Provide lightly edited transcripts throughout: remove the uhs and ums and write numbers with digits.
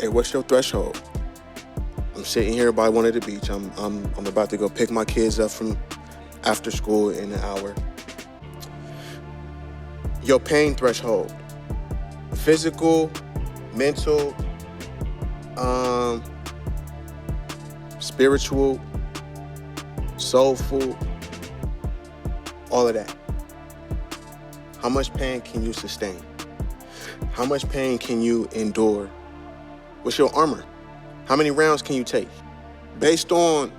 Hey, what's your threshold? I'm sitting here by one of the beach. I'm about to go pick my kids up from after school in an hour. Your pain threshold. Physical, mental, spiritual, soulful, all of that. How much pain can you sustain? How much pain can you endure? What's your armor? How many rounds can you take? Based on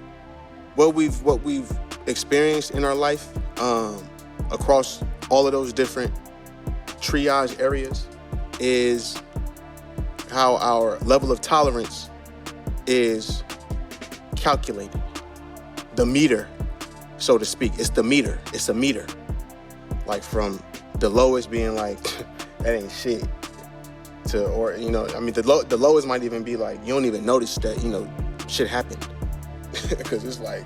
what we've experienced in our life, across all of those different triage areas, is how our level of tolerance is calculated. The meter, so to speak. It's the meter. It's a meter. Like from the lowest being like, that ain't shit, to, or, you know, I mean, the lowest might even be like, you don't even notice that, you know, shit happened. Because it's like,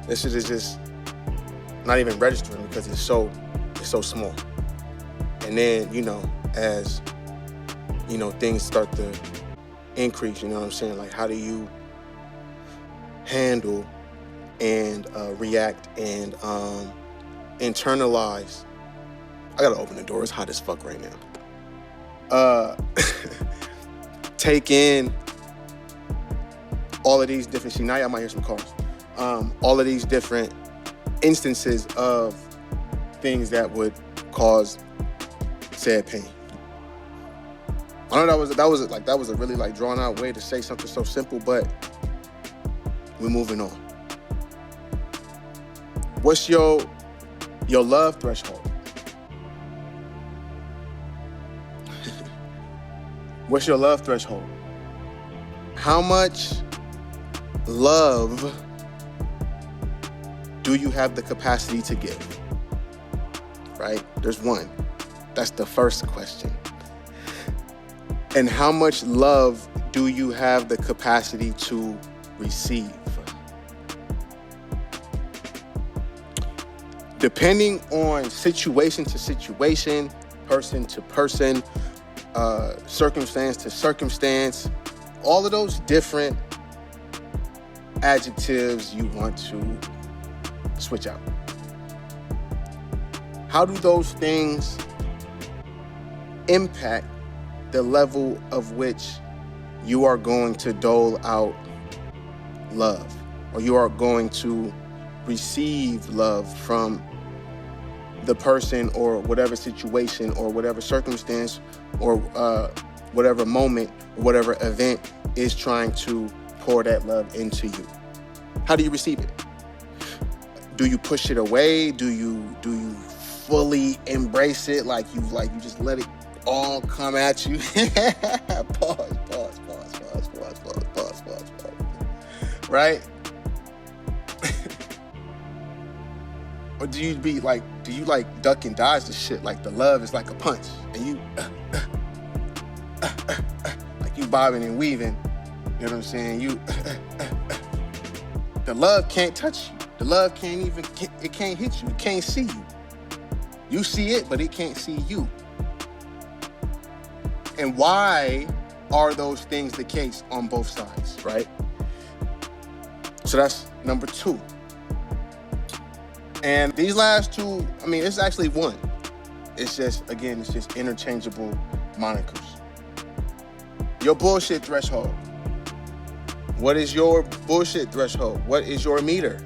this shit is just not even registering because it's so small. And then, you know, as, you know, things start to increase, you know what I'm saying? Like, how do you handle and react and internalize? I gotta open the door. It's hot as fuck right now. Take in all of these different, see, now y'all might hear some cars. All of these different instances of things that would cause said pain. I know that was a really like drawn out way to say something so simple, but we're moving on. What's your love threshold? What's your love threshold? How much love do you have the capacity to give? Right? There's one. That's the first question. And how much love do you have the capacity to receive? Depending on situation to situation, person to person, circumstance to circumstance, all of those different adjectives you want to switch out. How do those things impact the level of which you are going to dole out love, or you are going to receive love from the person or whatever situation or whatever circumstance or whatever moment or whatever event is trying to pour that love into you? How do you receive it? Do you push it away? Do you fully embrace it? Like you just let it all come at you? Pause. Right? Or do you duck and dodge the shit? Like the love is like a punch and you like you bobbing and weaving. You know what I'm saying? The love can't touch you. The love can't hit you. It can't see you. You see it, but it can't see you. And why are those things the case on both sides, right? So that's number 2. And these last 2, I mean, it's actually one. It's just interchangeable monikers. Your bullshit threshold. What is your bullshit threshold? What is your meter?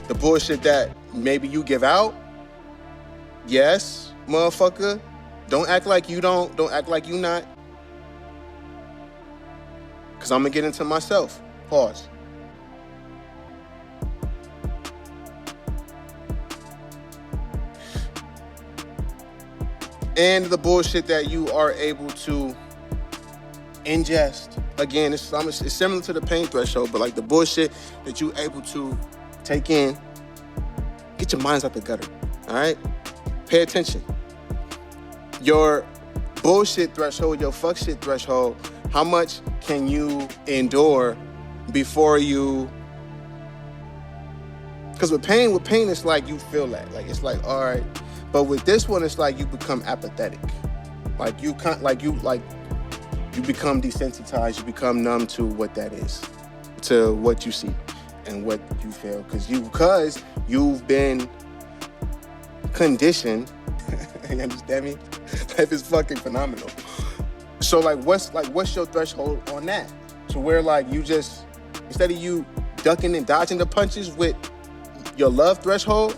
The bullshit that maybe you give out? Yes, motherfucker. Don't act like you don't. Don't act like you not. Because I'm going to get into myself. Pause. And the bullshit that you are able to ingest. Again, it's similar to the pain threshold, but like the bullshit that you're able to take in. Get your minds out the gutter, all right? Pay attention. Your bullshit threshold, your fuck shit threshold, how much can you endure before you... Because with pain, it's like you feel that. Like, it's like, all right. But with this one, it's like you become apathetic. Like, you you become desensitized, you become numb to what that is, to what you see and what you feel, because you've been conditioned. You understand me? Life is fucking phenomenal. So what's your threshold on that? To where like you just, instead of you ducking and dodging the punches with your love threshold,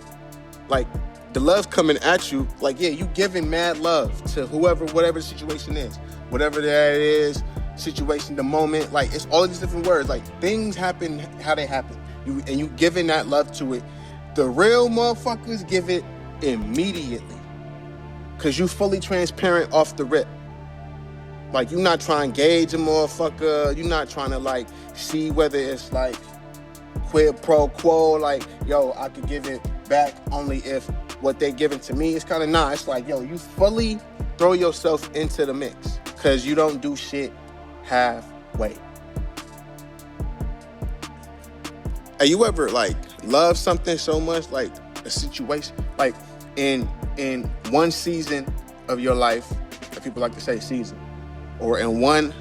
like the love's coming at you, like, yeah, you giving mad love to whoever, whatever the situation is, whatever that is, situation, the moment, like it's all these different words, like things happen how they happen. You giving that love to it. The real motherfuckers give it immediately, because you fully transparent off the rip. Like, you're not trying to gauge a motherfucker. You're not trying to, like, see whether it's, like, quid pro quo. Like, yo, I could give it back only if what they giving to me is kind of nah. It's like, yo, you fully throw yourself into the mix, because you don't do shit halfway. Have you ever, like, love something so much, like a situation, like in one season of your life, if people like to say season, or in one,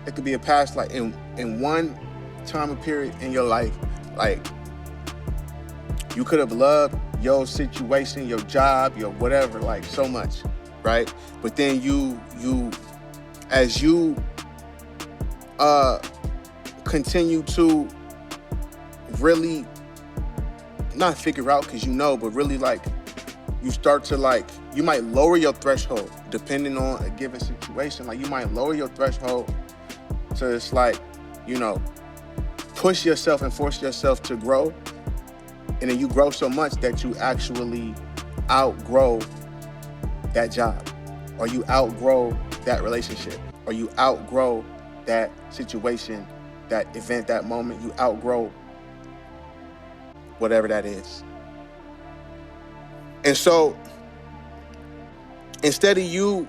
it could be a past, like in one time of period in your life, like you could have loved your situation, your job, your whatever, like so much, right? But then you as you continue to really not figure out, because you know, but really like you start to like, you might lower your threshold depending on a given situation. Like you might lower your threshold so it's like, you know, push yourself and force yourself to grow. And then you grow so much that you actually outgrow that job, or you outgrow that relationship, or you outgrow that situation, that event, that moment. You outgrow whatever that is. And so instead of you,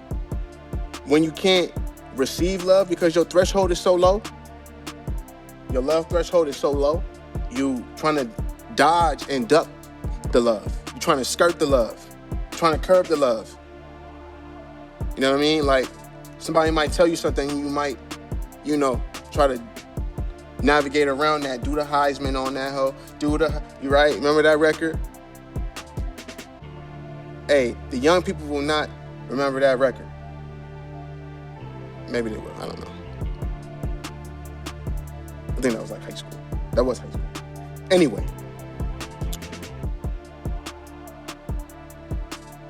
when you can't receive love because your threshold is so low, your love threshold is so low, you trying to dodge and duck the love. You're trying to skirt the love, trying to curb the love. You know what I mean? Like somebody might tell you something, you might, you know, try to navigate around that, do the Heisman on that hoe, you right? Remember that record? Hey, the young people will not remember that record. Maybe they will, I don't know. I think that was like high school. That was high school. Anyway.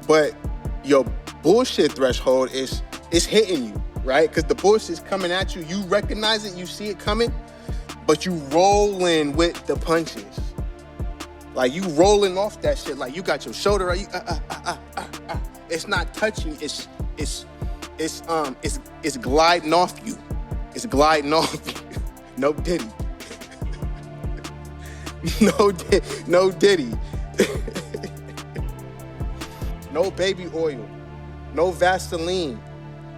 But your bullshit threshold is hitting you, right? Because the bullshit's coming at you. You recognize it, you see it coming, but you rolling with the punches. Like you rolling off that shit. Like you got your shoulder, right? It's not touching. It's gliding off you. It's gliding off you. No Diddy. No Diddy. No baby oil. No Vaseline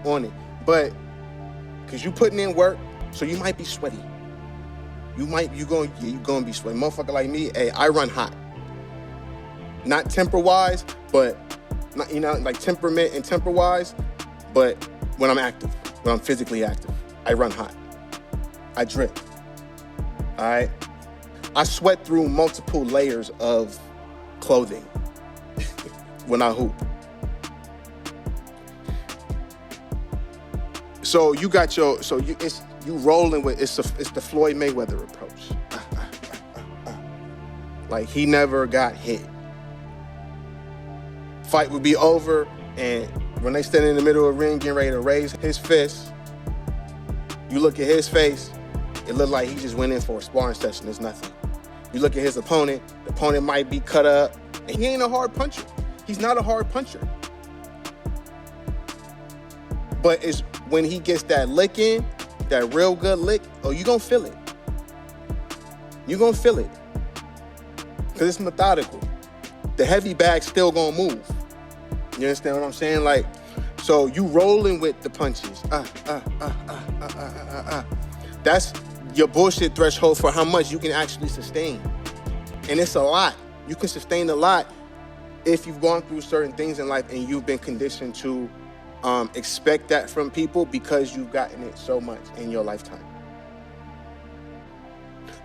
on it. But because you putting in work, so you might be sweaty. You gonna be sweaty. Motherfucker like me, hey, I run hot. Not temper-wise, but not, you know, like temperament and temper-wise, but when I'm active, when I'm physically active, I run hot. I drip. All right? I sweat through multiple layers of clothing when I hoop. So you got you rolling with, it's the Floyd Mayweather approach. Like he never got hit. Fight would be over, and when they stand in the middle of the ring getting ready to raise his fist, you look at his face, it looked like he just went in for a sparring session. There's nothing. You look at his opponent, the opponent might be cut up, and he ain't a hard puncher. He's not a hard puncher. But it's when he gets that lick in, that real good lick, oh, you gonna feel it. You gonna feel it. Because it's methodical. The heavy bag's still gonna move. You understand what I'm saying? Like, so you rolling with the punches. That's your bullshit threshold for how much you can actually sustain. And it's a lot. You can sustain a lot if you've gone through certain things in life and you've been conditioned to expect that from people because you've gotten it so much in your lifetime.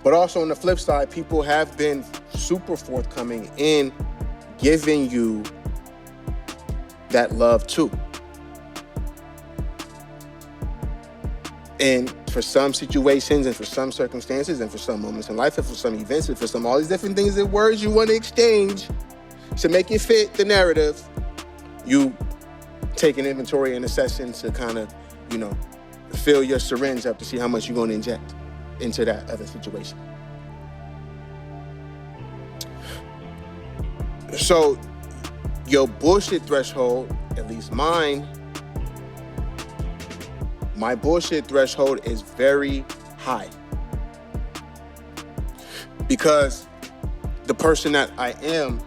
But also on the flip side, people have been super forthcoming in giving you that love too. And for some situations and for some circumstances and for some moments in life and for some events and for some all these different things and words you want to exchange to make it fit the narrative, you take an inventory and a session to kind of, fill your syringe up to see how much you're going to inject into that other situation. So your bullshit threshold, at least mine, my bullshit threshold is very high because the person that I am,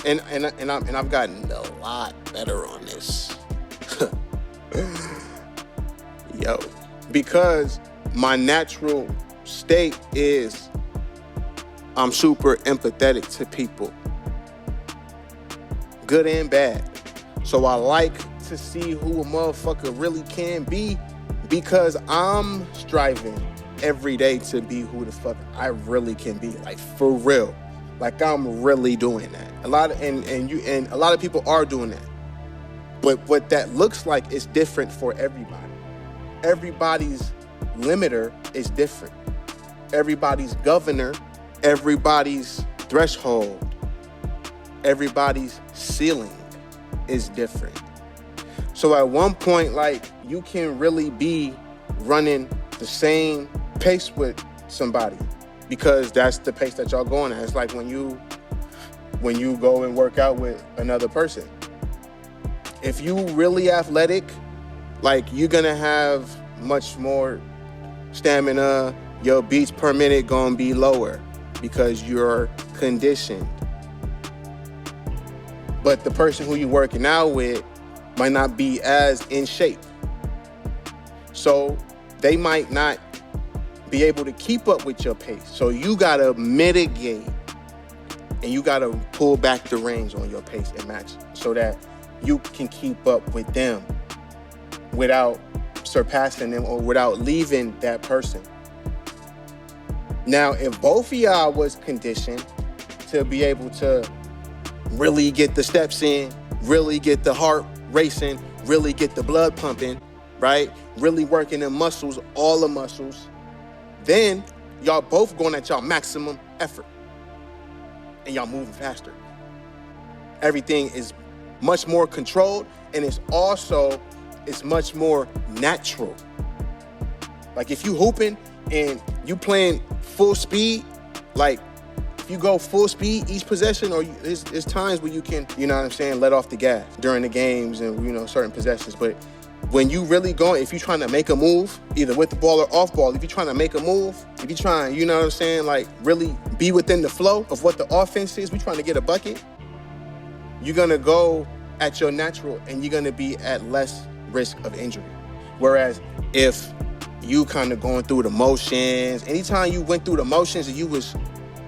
and I've gotten a lot better on this. Because my natural state is I'm super empathetic to people, good and bad. So I like to see who a motherfucker really can be because I'm striving every day to be who the fuck I really can be, like for real. Like I'm really doing that. A lot of people are doing that. But what that looks like is different for everybody. Everybody's limiter is different. Everybody's governor, everybody's threshold, everybody's ceiling is different. So at one point, like, you can really be running the same pace with somebody because that's the pace that y'all going at. It's like when you go and work out with another person. If you really athletic, like, you're gonna have much more stamina. Your beats per minute gonna be lower because you're conditioned. But the person who you're working out with might not be as in shape. So they might not be able to keep up with your pace. So you gotta mitigate and you gotta pull back the reins on your pace and match so that you can keep up with them without surpassing them or without leaving that person. Now, if both of y'all was conditioned to be able to really get the steps in, really get the heart racing, really get the blood pumping, right? Really working the muscles, all the muscles, then y'all both going at y'all maximum effort and y'all moving faster. Everything is much more controlled and it's much more natural. Like if you hooping and you playing full speed, like if you go full speed each possession, or there's times where you can, let off the gas during the games and, certain possessions. But when you really going, if you're trying to make a move, either with the ball or off ball, if you're trying to make a move, if you're trying, like really be within the flow of what the offense is, we're trying to get a bucket, you're going to go at your natural and you're going to be at less risk of injury. Whereas if you kind of going through the motions, anytime you went through the motions and you was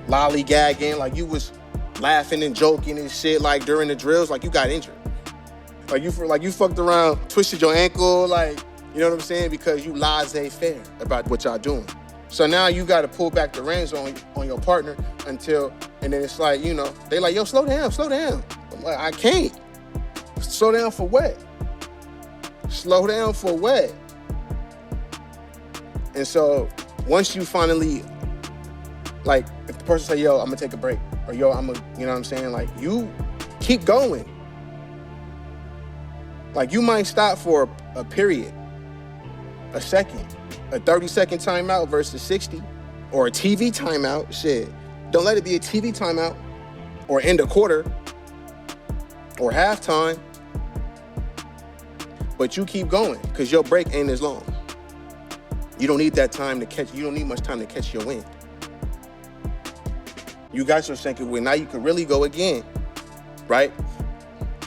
lollygagging, like you was laughing and joking and shit, like during the drills, like you got injured. Like you fucked around, twisted your ankle, like, you know what I'm saying? Because you laissez-faire about what y'all doing. So now you got to pull back the reins on your partner and then it's like, they like, yo, slow down. I'm like, I can't. Slow down for what? Slow down for what? And so once you finally, like, if the person say, yo, I'm gonna take a break, or yo, I'm gonna, you know what I'm saying? Like, you keep going. Like, you might stop for a period, a second, a 30-second timeout versus 60, or a TV timeout. Shit, don't let it be a TV timeout, or end a quarter, or halftime. But you keep going, because your break ain't as long. You don't need you don't need much time to catch your wind. You got your second wind. Now you can really go again, right?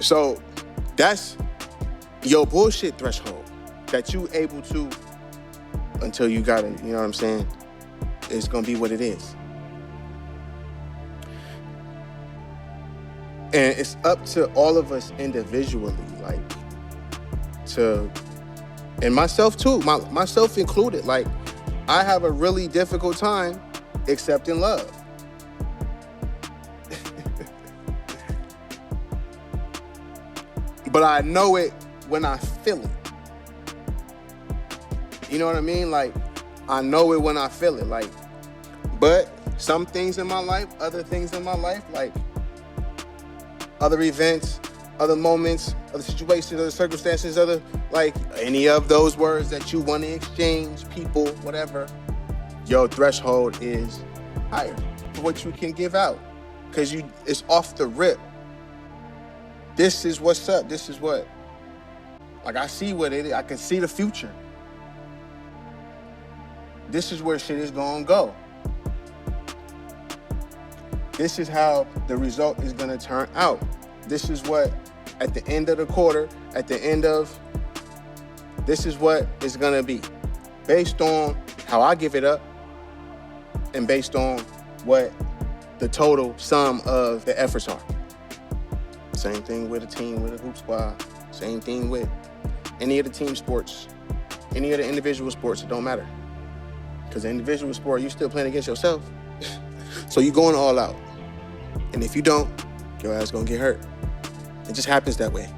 So that's your bullshit threshold that you able to, until you got it, you know what I'm saying? It's going to be what it is. And it's up to all of us individually, like, and myself too, myself included, like, I have a really difficult time accepting love. But I know it when I feel it. You know what I mean? Like, I know it when I feel it. Like, but some things in my life, other things in my life, like other events, other moments, other situations, other circumstances, other, like, any of those words that you want to exchange, people, whatever, your threshold is higher for what you can give out. Because it's off the rip. This is what's up. This is what, like, I see what it is. I can see the future. This is where shit is gonna go. This is how the result is gonna turn out. This is what, at the end of the quarter, this is what it's gonna be. Based on how I give it up and based on what the total sum of the efforts are. Same thing with a team, with a hoop squad. Same thing with any of the team sports, any of the individual sports. It don't matter. Because the individual sport, you still playing against yourself. So you going all out. And if you don't, your ass gonna get hurt. It just happens that way.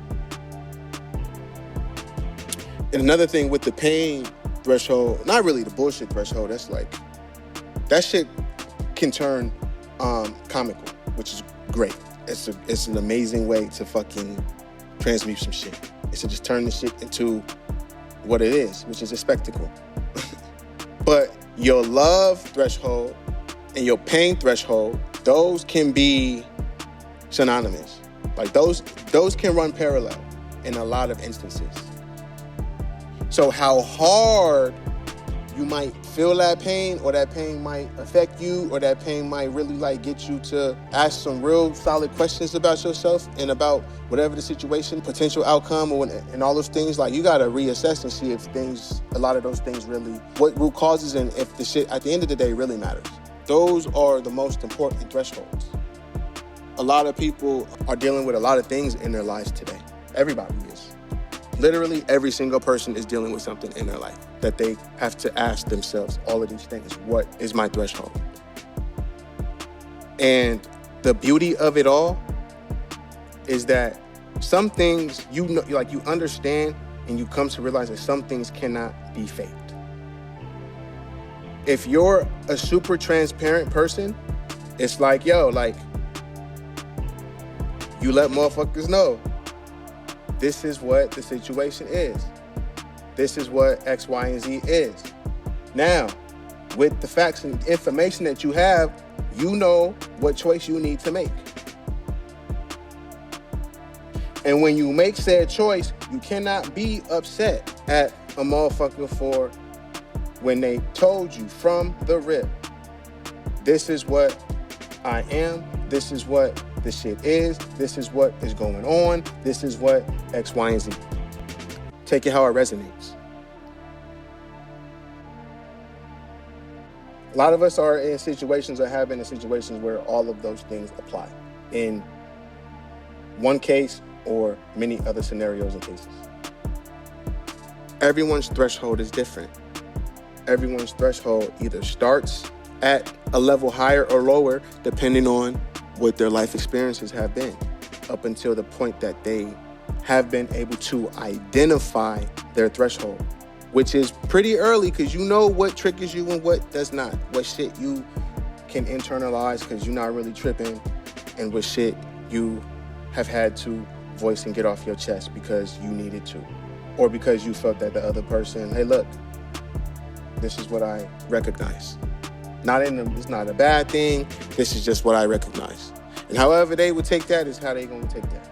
And another thing with the pain threshold, not really the bullshit threshold, that's like, that shit can turn comical, which is great. It's an amazing way to fucking transmute some shit. It's to just turn the shit into what it is, which is a spectacle. But your love threshold and your pain threshold, those can be synonymous. Like, those can run parallel in a lot of instances. So how hard you might feel that pain, or that pain might affect you, or that pain might really, like, get you to ask some real solid questions about yourself and about whatever the situation, potential outcome, and all those things. Like, you gotta reassess and see if a lot of those things really, what root causes, and if the shit at the end of the day really matters. Those are the most important thresholds. A lot of people are dealing with a lot of things in their lives today. Everybody is. Literally every single person is dealing with something in their life that they have to ask themselves all of these things. What is my threshold? And the beauty of it all is that some things, you know, like, you understand and you come to realize that some things cannot be faked. If you're a super transparent person, it's like, yo, like, you let motherfuckers know. This is what the situation is. This is what X, Y, and Z is. Now, with the facts and information that you have, you know what choice you need to make. And when you make said choice, you cannot be upset at a motherfucker for when they told you from the rip, this is what I am, this is what the shit is, this is what is going on, this is what X, Y, and Z. Take it how it resonates. A lot of us are in situations, or have been in situations, where all of those things apply in one case or many other scenarios and cases. Everyone's threshold is different. Everyone's threshold either starts at a level higher or lower, depending on what their life experiences have been, up until the point that they have been able to identify their threshold, which is pretty early, because you know what triggers you and what does not, what shit you can internalize because you're not really tripping, and what shit you have had to voice and get off your chest because you needed to, or because you felt that the other person, hey, look, this is what I recognize. It's not a bad thing. This is just what I recognize. And however they would take that is how they gonna take that.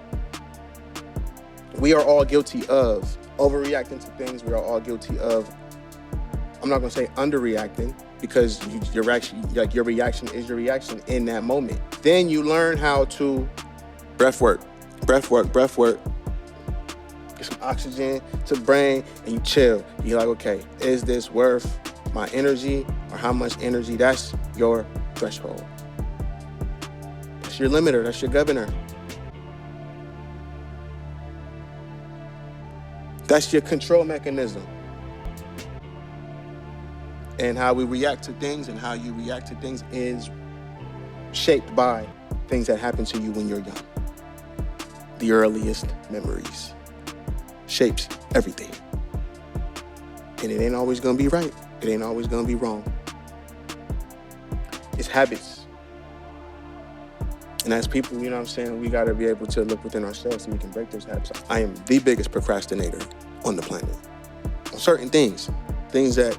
We are all guilty of overreacting to things. We are all guilty of, I'm not gonna say underreacting, because your reaction is your reaction in that moment. Then you learn how to breath work. Get some oxygen to the brain and you chill. You're like, okay, is this worth my energy, or how much energy? That's your threshold. That's your limiter. That's your governor. That's your control mechanism. And how we react to things and how you react to things is shaped by things that happen to you when you're young. The earliest memories shapes everything. And it ain't always gonna be right. It ain't always gonna be wrong. It's habits. And as people, you know what I'm saying, we gotta be able to look within ourselves so we can break those habits. I am the biggest procrastinator on the planet. On certain things that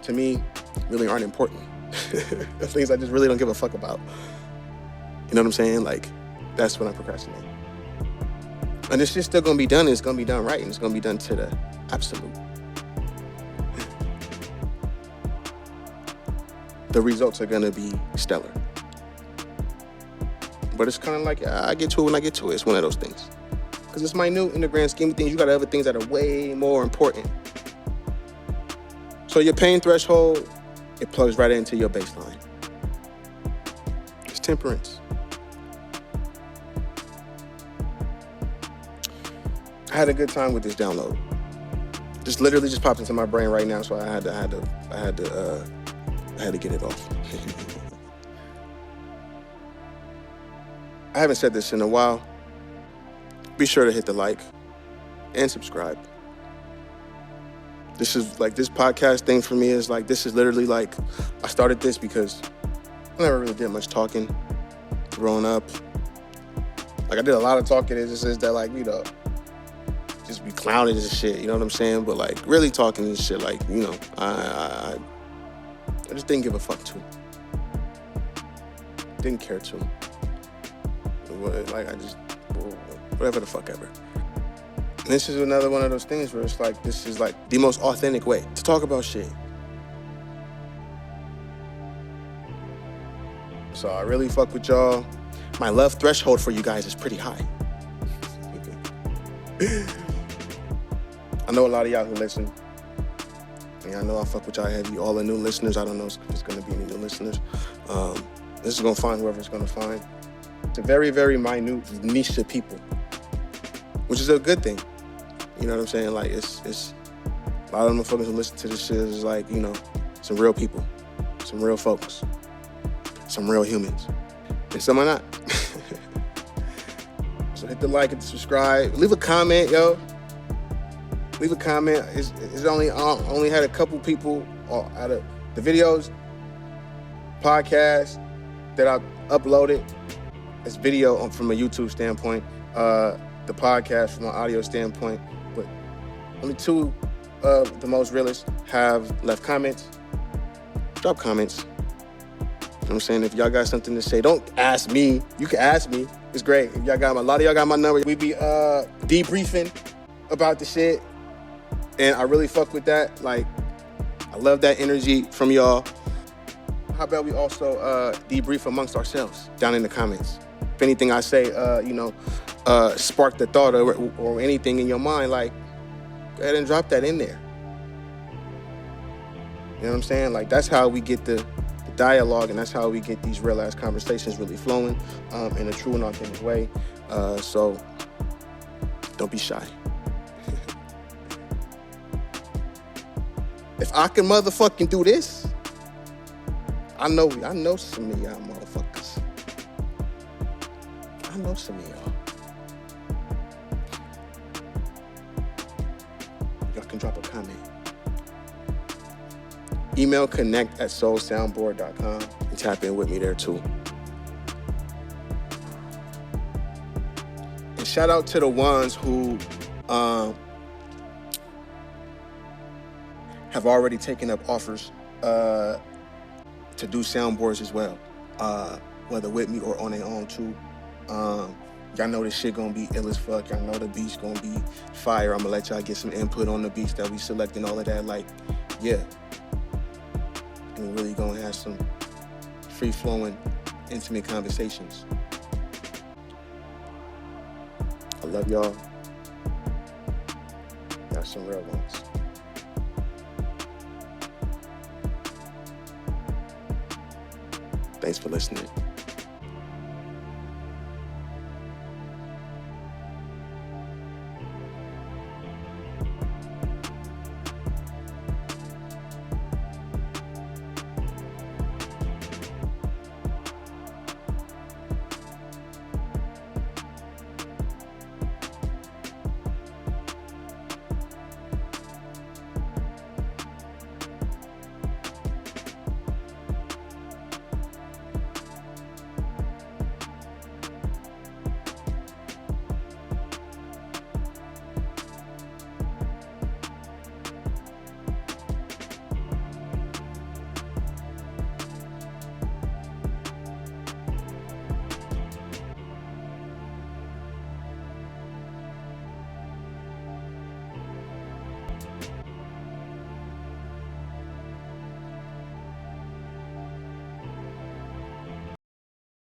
to me really aren't important. Things I just really don't give a fuck about. You know what I'm saying? Like, that's when I procrastinate. And this shit's still gonna be done, and it's gonna be done right, and it's gonna be done to the absolute. The results are gonna be stellar. But it's kind of like, I get to it when I get to it. It's one of those things. Because it's minute in the grand scheme of things. You got other things that are way more important. So your pain threshold, it plugs right into your baseline. It's temperance. I had a good time with this download. Just literally just popped into my brain right now, so I had to get it off. I haven't said this in a while. Be sure to hit the like and subscribe. This is like, this podcast thing for me is like, this is literally like, I started this because I never really did much talking growing up. Like, I did a lot of talking. It just is that, like, you know, just be clowning and shit, you know what I'm saying? But like, really talking and shit, like, you know, I just didn't give a fuck to. Didn't care to. Like, I just, whatever the fuck ever. And this is another one of those things where it's like, this is like the most authentic way to talk about shit. So I really fuck with y'all. My love threshold for you guys is pretty high. I know a lot of y'all who listen. And I know I fuck with y'all heavy. All the new listeners, I don't know if it's gonna be any new listeners. This is gonna find whoever it's gonna find. It's a very, very minute niche of people, which is a good thing. You know what I'm saying? Like, it's a lot of them motherfuckers who listen to this shit is like, you know, some real people, some real folks, some real humans, and some are not. So hit the like and subscribe. Leave a comment, yo. Leave a comment. It's only had a couple people out of the videos, podcast that I uploaded. It's video from a YouTube standpoint, the podcast from an audio standpoint, but only two of the most realest have left comments. Drop comments. You know what I'm saying? If y'all got something to say, don't ask me. You can ask me. It's great. If y'all got a lot of y'all got my number. We be debriefing about the shit, and I really fuck with that. Like, I love that energy from y'all. How about we also debrief amongst ourselves down in the comments? If anything I say, sparked the thought or anything in your mind, like, go ahead and drop that in there. You know what I'm saying? Like, that's how we get the dialogue, and that's how we get these real-ass conversations really flowing in a true and authentic way. So don't be shy. If I can motherfucking do this, I know some of y'all motherfuckers. I know some of y'all. Y'all can drop a comment. Email connect@soulsoundboard.com and tap in with me there too. And shout out to the ones who have already taken up offers to do soundboards as well, whether with me or on their own too. Y'all know this shit gonna be ill as fuck. Y'all know the beats gonna be fire. I'm gonna let y'all get some input on the beats that we select and all of that. Like, yeah. And we really gonna have some free-flowing, intimate conversations. I love y'all. Y'all some real ones. Thanks for listening.